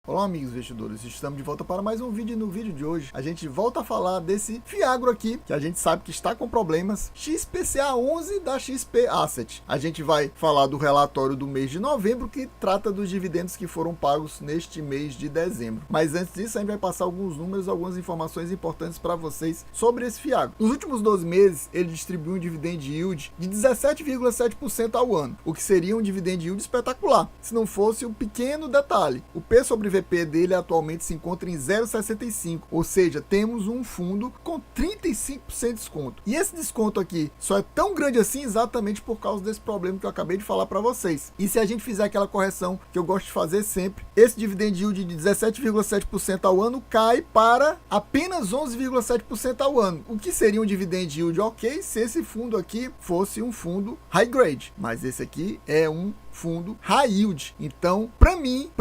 Olá amigos investidores, estamos de volta para mais um vídeo e no vídeo de hoje a gente volta a falar desse Fiagro aqui, que a gente sabe que está com problemas, XPCA11 da XP Asset. A gente vai falar do relatório do mês de novembro que trata dos dividendos que foram pagos neste mês de dezembro. Mas antes disso a gente vai passar alguns números, algumas informações importantes para vocês sobre esse Fiagro. Nos últimos 12 meses ele distribuiu um dividend yield de 17,7% ao ano, o que seria um dividend yield espetacular, se não fosse um pequeno detalhe. O P sobre VP dele atualmente se encontra em 0,65, ou seja, temos um fundo com 35% de desconto. E esse desconto aqui só é tão grande assim exatamente por causa desse problema que eu acabei de falar para vocês. E se a gente fizer aquela correção que eu gosto de fazer sempre, esse dividend yield de 17,7% ao ano cai para apenas 11,7% ao ano, o que seria um dividend yield ok se esse fundo aqui fosse um fundo high grade, mas esse aqui é um fundo high yield. Então, para mim,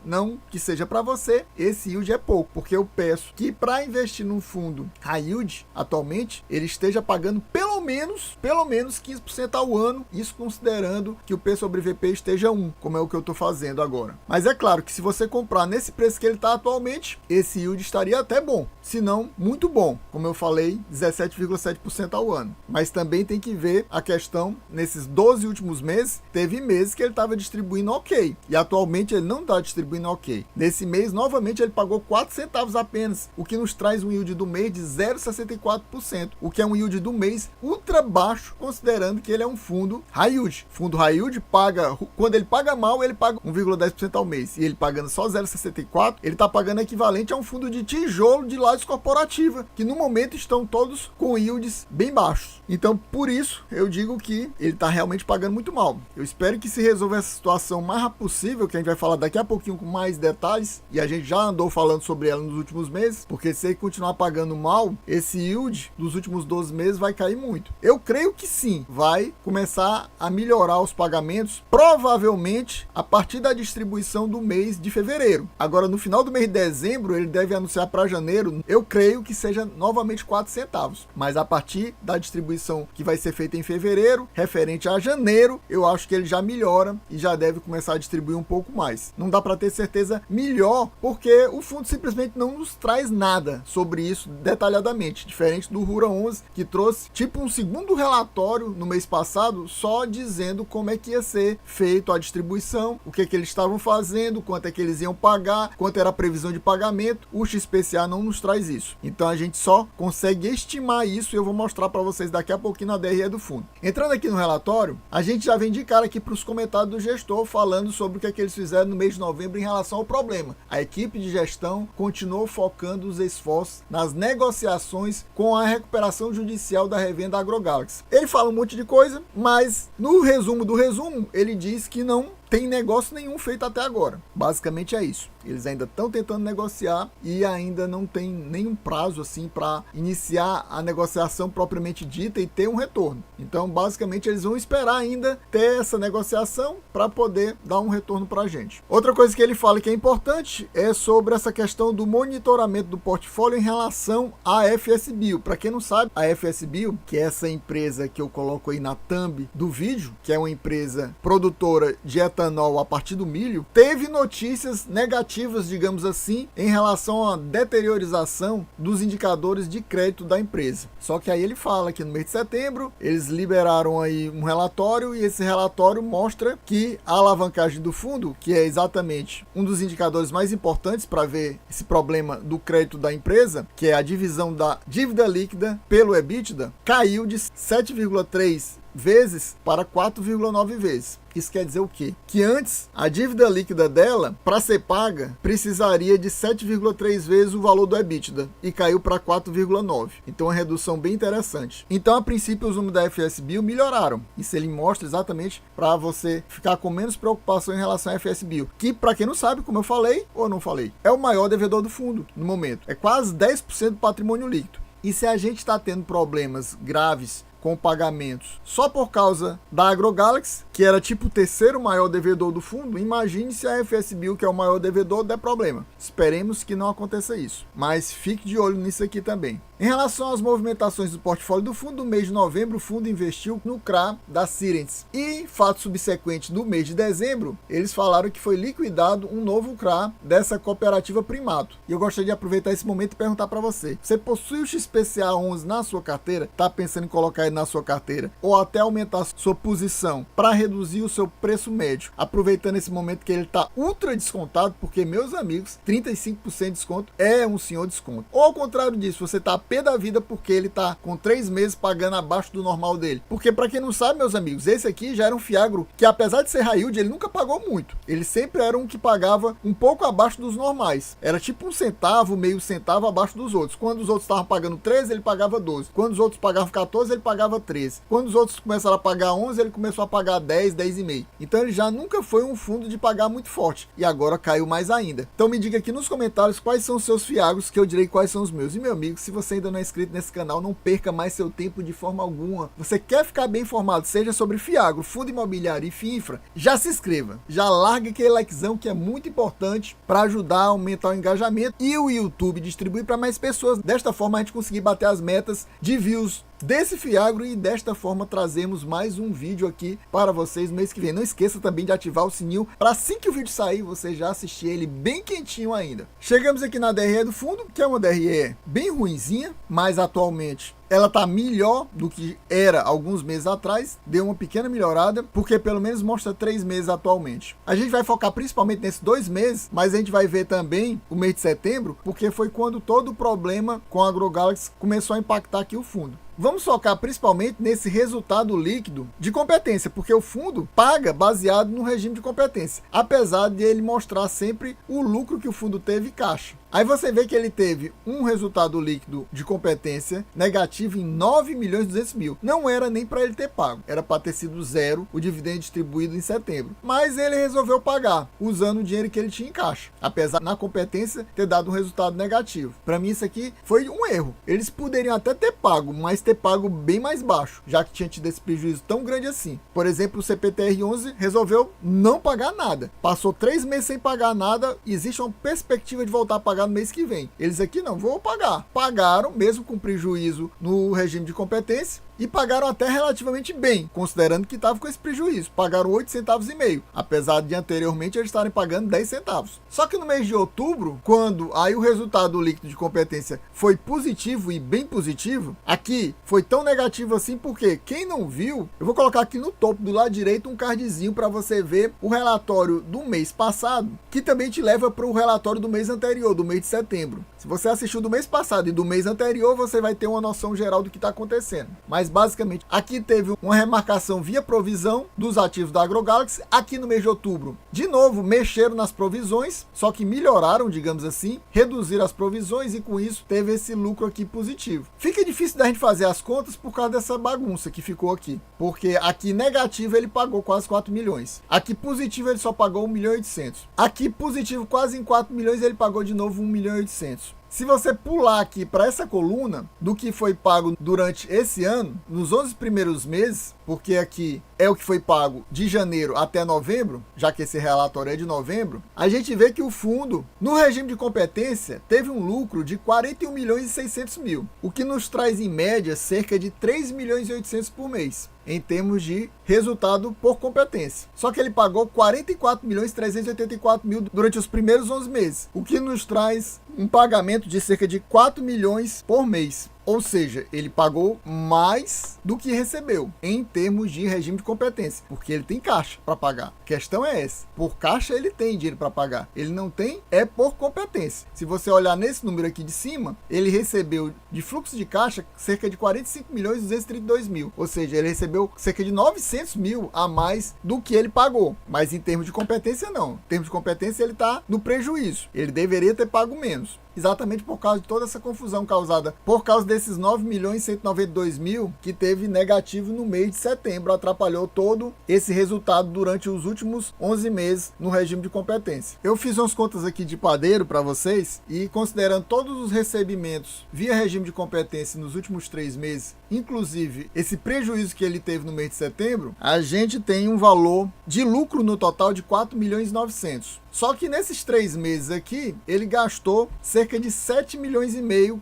não que seja para você, esse yield é pouco, porque eu peço que para investir num fundo high yield, atualmente, ele esteja pagando pelo menos 15% ao ano, isso considerando que o P sobre VP esteja 1, como é o que eu estou fazendo agora. Mas é claro que se você comprar nesse preço que ele está atualmente, esse yield estaria até bom, se não muito bom, como eu falei, 17,7% ao ano. Mas também tem que ver a questão, nesses 12 últimos meses, teve meses que ele estava distribuindo ok, e atualmente ele não está distribuindo ok. Nesse mês, novamente, ele pagou 4 centavos apenas, o que nos traz um yield do mês de 0,64%, o que é um yield do mês ultra baixo, considerando que ele é um fundo high yield. Fundo high yield paga, quando ele paga mal, ele paga 1,10% ao mês, e ele pagando só 0,64%, ele está pagando equivalente a um fundo de tijolo de lajes corporativa, que no momento estão todos com yields bem baixos. Então, por isso, eu digo que ele está realmente pagando muito mal. Eu espero que se resolva essa situação o mais rápido possível, que a gente vai falar daqui a pouquinho com mais detalhes, e a gente já andou falando sobre ela nos últimos meses, porque se ele continuar pagando mal, esse yield dos últimos 12 meses vai cair muito. Eu creio que sim, vai começar a melhorar os pagamentos, provavelmente a partir da distribuição do mês de fevereiro. Agora, no final do mês de dezembro, ele deve anunciar para janeiro, eu creio que seja novamente 4 centavos, mas a partir da distribuição que vai ser feita em fevereiro, referente a janeiro, eu acho que ele já melhora e já deve começar a distribuir um pouco mais. Não dá para ter certeza melhor, porque o fundo simplesmente não nos traz nada sobre isso detalhadamente, diferente do Rura 11, que trouxe tipo um segundo relatório no mês passado, só dizendo como é que ia ser feito a distribuição, o que eles estavam fazendo, quanto é que eles iam pagar, quanto era a previsão de pagamento. O XPCA não nos traz isso. Então a gente só consegue estimar isso e eu vou mostrar para vocês daqui a pouquinho na DRE do fundo. Entrando aqui no relatório, a gente já vem de cara aqui para os comentários do gestor falando sobre o que eles fizeram no mês de novembro em relação ao problema. A equipe de gestão continuou focando os esforços nas negociações com a recuperação judicial da revenda AgroGalaxy. Ele fala um monte de coisa, mas no resumo do resumo, ele diz que não tem negócio nenhum feito até agora. Basicamente é isso. Eles ainda estão tentando negociar e ainda não tem nenhum prazo assim para iniciar a negociação propriamente dita e ter um retorno. Então, basicamente, eles vão esperar ainda ter essa negociação para poder dar um retorno para a gente. Outra coisa que ele fala que é importante é sobre essa questão do monitoramento do portfólio em relação à FSBio. Para quem não sabe, a FSBio, que é essa empresa que eu coloco aí na thumb do vídeo, que é uma empresa produtora de etanol a partir do milho, teve notícias negativas, digamos assim, em relação à deteriorização dos indicadores de crédito da empresa. Só que aí ele fala que no mês de setembro eles liberaram aí um relatório e esse relatório mostra que a alavancagem do fundo, que é exatamente um dos indicadores mais importantes para ver esse problema do crédito da empresa, que é a divisão da dívida líquida pelo EBITDA, caiu de 7,3 vezes para 4,9 vezes. Isso quer dizer o quê? Que antes a dívida líquida dela, para ser paga, precisaria de 7,3 vezes o valor do EBITDA e caiu para 4,9. Então, uma redução bem interessante. Então, a princípio, os números da FSBio melhoraram. Isso ele mostra exatamente para você ficar com menos preocupação em relação à FSBio, que, para quem não sabe, como eu falei ou não falei, é o maior devedor do fundo no momento. É quase 10% do patrimônio líquido. E se a gente está tendo problemas graves com pagamentos só por causa da AgroGalaxy, que era tipo o terceiro maior devedor do fundo, imagine se a FSBio, que é o maior devedor, der problema. Esperemos que não aconteça isso, mas fique de olho nisso aqui também. Em relação às movimentações do portfólio do fundo, no mês de novembro o fundo investiu no CRA da Sirens. E, fato subsequente, no mês de dezembro, eles falaram que foi liquidado um novo CRA dessa cooperativa Primato. E eu gostaria de aproveitar esse momento e perguntar para você: você possui o XPCA 11 na sua carteira? Está pensando em colocar ele na sua carteira? Ou até aumentar sua posição para reduzir o seu preço médio? Aproveitando esse momento que ele está ultra descontado, porque, meus amigos, 35% de desconto é um senhor desconto. Ou ao contrário disso, você está pé da vida porque ele tá com 3 meses pagando abaixo do normal dele. Porque, para quem não sabe, meus amigos, esse aqui já era um fiagro que, apesar de ser high yield, ele nunca pagou muito. Ele sempre era um que pagava um pouco abaixo dos normais. Era tipo 1 centavo, meio centavo abaixo dos outros. Quando os outros estavam pagando 13, ele pagava 12. Quando os outros pagavam 14, ele pagava 13. Quando os outros começaram a pagar 11, ele começou a pagar 10, 10,5. Então ele já nunca foi um fundo de pagar muito forte. E agora caiu mais ainda. Então me diga aqui nos comentários quais são os seus fiagros, que eu direi quais são os meus. E, meu amigo, se você ainda não é inscrito nesse canal, não perca mais seu tempo de forma alguma. Você quer ficar bem informado, seja sobre fiagro, fundo imobiliário e FIINFRA, já se inscreva, já larga aquele likezão que é muito importante para ajudar a aumentar o engajamento e o YouTube distribuir para mais pessoas. Desta forma a gente conseguir bater as metas de views desse fiagro e desta forma trazemos mais um vídeo aqui para vocês no mês que vem. Não esqueça também de ativar o sininho para assim que o vídeo sair você já assistir ele bem quentinho ainda. Chegamos aqui na DRE do fundo, que é uma DRE bem ruinzinha, mas atualmente ela tá melhor do que era alguns meses atrás, deu uma pequena melhorada, porque pelo menos mostra 3 meses atualmente. A gente vai focar principalmente nesses 2 meses, mas a gente vai ver também o mês de setembro, porque foi quando todo o problema com a AgroGalaxy começou a impactar aqui o fundo. Vamos focar principalmente nesse resultado líquido de competência, porque o fundo paga baseado no regime de competência, apesar de ele mostrar sempre o lucro que o fundo teve em caixa. Aí você vê que ele teve um resultado líquido de competência negativo em 9.200.000. Não era nem para ele ter pago, era para ter sido zero o dividendo distribuído em setembro. Mas ele resolveu pagar, usando o dinheiro que ele tinha em caixa, apesar na competência ter dado um resultado negativo. Para mim isso aqui foi um erro. Eles poderiam até ter pago, mas ter pago bem mais baixo, já que tinha tido esse prejuízo tão grande assim. Por exemplo, o CPTR11 resolveu não pagar nada. Passou 3 meses sem pagar nada, existe uma perspectiva de voltar a pagar no mês que vem. Eles aqui não vão pagar. Pagaram, mesmo com prejuízo no regime de competência, e pagaram até relativamente bem, considerando que estava com esse prejuízo. Pagaram 8,5 centavos, apesar de anteriormente eles estarem pagando 10 centavos. Só que no mês de outubro, quando aí o resultado líquido de competência foi positivo e bem positivo, aqui foi tão negativo assim porque quem não viu, eu vou colocar aqui no topo do lado direito um cardzinho para você ver o relatório do mês passado, que também te leva para o relatório do mês anterior, do mês de setembro. Se você assistiu do mês passado e do mês anterior, você vai ter uma noção geral do que está acontecendo. Mas basicamente aqui teve uma remarcação via provisão dos ativos da AgroGalaxy. Aqui no mês de outubro, de novo, mexeram nas provisões, só que melhoraram, digamos assim, reduziram as provisões e com isso teve esse lucro aqui positivo. Fica difícil da gente fazer as contas por causa dessa bagunça que ficou aqui, porque aqui negativo ele pagou quase 4 milhões. Aqui positivo ele só pagou 1.800.000. Aqui positivo quase em 4 milhões ele pagou de novo 1.800.000. Se você pular aqui para essa coluna do que foi pago durante esse ano, nos 11 primeiros meses, porque aqui é o que foi pago de janeiro até novembro, já que esse relatório é de novembro, a gente vê que o fundo, no regime de competência, teve um lucro de 41.600.000, o que nos traz em média cerca de 3.800.000 por mês, em termos de resultado por competência. Só que ele pagou 44.384.000 durante os primeiros 11 meses, o que nos traz um pagamento de cerca de 4 milhões por mês. Ou seja, ele pagou mais do que recebeu em termos de regime de competência, porque ele tem caixa para pagar. A questão é essa: por caixa ele tem dinheiro para pagar, ele não tem é por competência. Se você olhar nesse número aqui de cima, ele recebeu de fluxo de caixa cerca de 45.232.000, ou seja, ele recebeu cerca de 900.000 a mais do que ele pagou. Mas em termos de competência não, em termos de competência ele está no prejuízo, ele deveria ter pago menos. exatamente por causa de toda essa confusão causada por causa desses 9.192.000 que teve negativo no mês de setembro, atrapalhou todo esse resultado durante os últimos 11 meses no regime de competência. Eu fiz umas contas aqui de padeiro para vocês e considerando todos os recebimentos via regime de competência nos últimos 3 meses, inclusive esse prejuízo que ele teve no mês de setembro, a gente tem um valor de lucro no total de 4.900.000. Só que nesses 3 meses aqui, ele gastou cerca de 7,5 milhões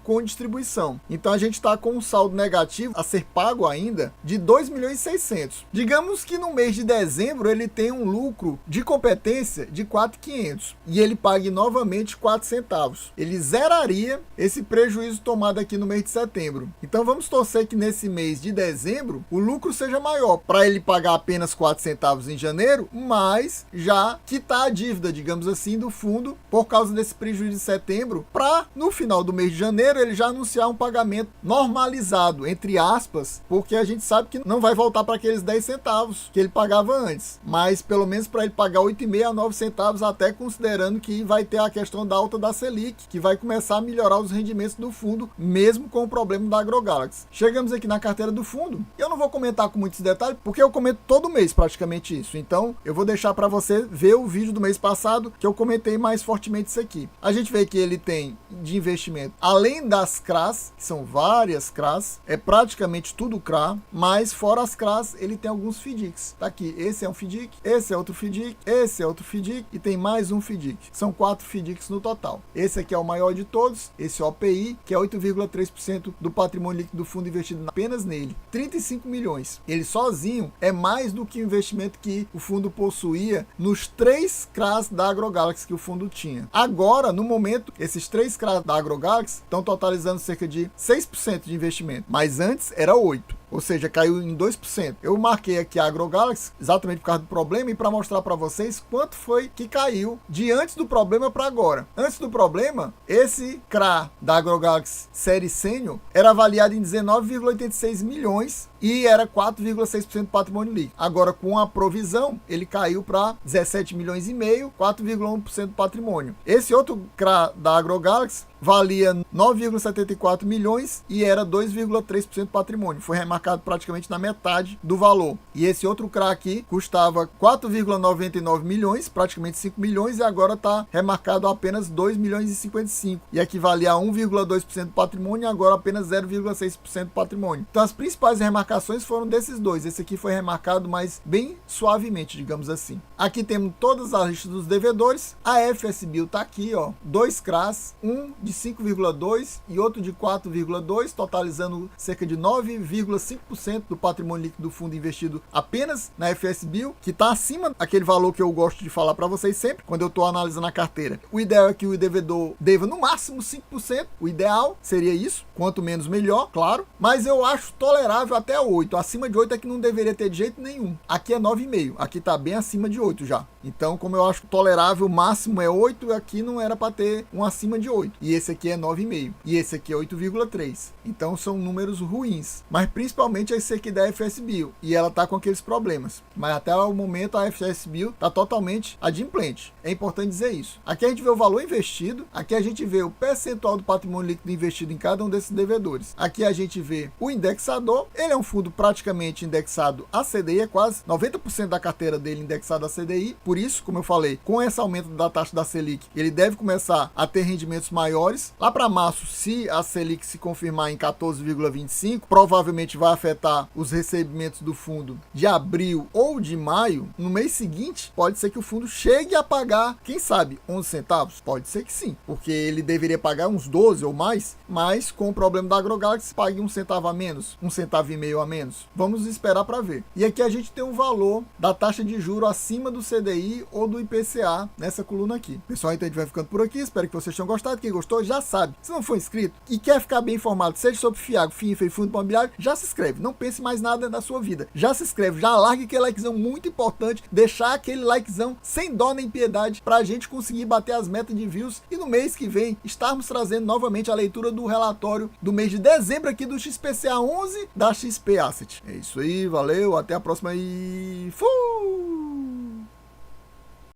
com distribuição. Então a gente está com um saldo negativo a ser pago ainda de 2.600.000. Digamos que no mês de dezembro ele tem um lucro de competência de 4.500 e ele pague novamente 4 centavos. Ele zeraria esse prejuízo tomado aqui no mês de setembro. Então vamos torcer que nesse mês de dezembro o lucro seja maior, para ele pagar apenas 4 centavos em janeiro, mas já quitar a dívida, digamos assim, do fundo por causa desse prejuízo de setembro, para no final do mês de janeiro ele já anunciar um pagamento normalizado, entre aspas, porque a gente sabe que não vai voltar para aqueles 10 centavos que ele pagava antes, mas pelo menos para ele pagar 8,5 a 9 centavos, até considerando que vai ter a questão da alta da Selic, que vai começar a melhorar os rendimentos do fundo, mesmo com o problema da AgroGalaxy. Chegamos aqui na carteira do fundo, eu não vou comentar com muitos detalhes, porque eu comento todo mês praticamente isso, então eu vou deixar para você ver o vídeo do mês passado, que eu comentei mais fortemente isso aqui. A gente vê que ele tem de investimento, além das CRAs, que são várias CRAs, é praticamente tudo CRA, mas fora as CRAs, ele tem alguns FDICs. Tá aqui, esse é um FDIC, esse é outro FDIC, esse é outro FDIC e tem mais um FDIC. São 4 FDICs no total. Esse aqui é o maior de todos, esse OPI, que é 8,3% do patrimônio líquido do fundo investido apenas nele. 35 milhões. Ele sozinho é mais do que o investimento que o fundo possuía nos 3 CRAs da AgroGalaxy que o fundo tinha. Agora, no momento, esses 3 CRAs da AgroGalaxy estão totalizando cerca de 6% de investimento, mas antes era 8%. Ou seja, caiu em 2%. Eu marquei aqui a AgroGalaxy exatamente por causa do problema e para mostrar para vocês quanto foi que caiu de antes do problema para agora. Antes do problema, esse CRA da AgroGalaxy Série Sênior era avaliado em 19,86 milhões e era 4,6% do patrimônio líquido. Agora, com a provisão, ele caiu para 17 milhões e meio, 4,1% do patrimônio. Esse outro CRA da AgroGalaxy valia 9,74 milhões e era 2,3% do patrimônio. Foi remarcado praticamente na metade do valor. E esse outro CRA aqui custava 4,99 milhões, praticamente 5 milhões, e agora está remarcado a apenas 2 milhões e 55. E aqui valia 1,2% do patrimônio e agora apenas 0,6% do patrimônio. Então as principais remarcações foram desses dois. Esse aqui foi remarcado mais bem suavemente, digamos assim. Aqui temos todas as listas dos devedores. A FSBio está aqui, ó, 2 CRAs, um de 5,2 e outro de 4,2, totalizando cerca de 9,5% do patrimônio líquido do fundo investido apenas na FSBio, que está acima daquele valor que eu gosto de falar para vocês sempre, quando eu estou analisando a carteira. O ideal é que o devedor deva no máximo 5%, o ideal seria isso, quanto menos melhor, claro, mas eu acho tolerável até 8%, acima de 8% é que não deveria ter de jeito nenhum. Aqui é 9,5%, aqui está bem acima de 8% já. Então, como eu acho tolerável, o máximo é 8%, aqui não era para ter um acima de 8%. E esse aqui é 9,5%. E esse aqui é 8,3%. Então, são números ruins. Mas, principalmente, esse aqui da FSBio. E ela tá com aqueles problemas. Mas, até o momento, a FSBio tá totalmente adimplente. É importante dizer isso. Aqui a gente vê o valor investido. Aqui a gente vê o percentual do patrimônio líquido investido em cada um desses devedores. Aqui a gente vê o indexador. Ele é um fundo praticamente indexado a CDI. É quase 90% da carteira dele indexada a CDI. Por isso, como eu falei, com esse aumento da taxa da Selic, ele deve começar a ter rendimentos maiores. Lá para março, se a Selic se confirmar em 14,25, provavelmente vai afetar os recebimentos do fundo de abril ou de maio. No mês seguinte, pode ser que o fundo chegue a pagar, quem sabe, 11 centavos? Pode ser que sim, porque ele deveria pagar uns 12 ou mais, mas com o problema da AgroGalaxy, pague 1 centavo a menos, 1,5 centavo a menos. Vamos esperar para ver. E aqui a gente tem um valor da taxa de juros acima do CDI ou do IPCA nessa coluna aqui. Pessoal, então a gente vai ficando por aqui. Espero que vocês tenham gostado. Quem gostou já sabe. Se não for inscrito e quer ficar bem informado, seja sobre FIAGRO, FINFA e fundo imobiliário, já se inscreve. Não pense mais nada na sua vida. Já se inscreve, já larga aquele likezão muito importante. Deixar aquele likezão sem dó nem piedade para a gente conseguir bater as metas de views e no mês que vem estarmos trazendo novamente a leitura do relatório do mês de dezembro aqui do XPCA 11 da XP Asset. É isso aí, valeu, até a próxima e fui!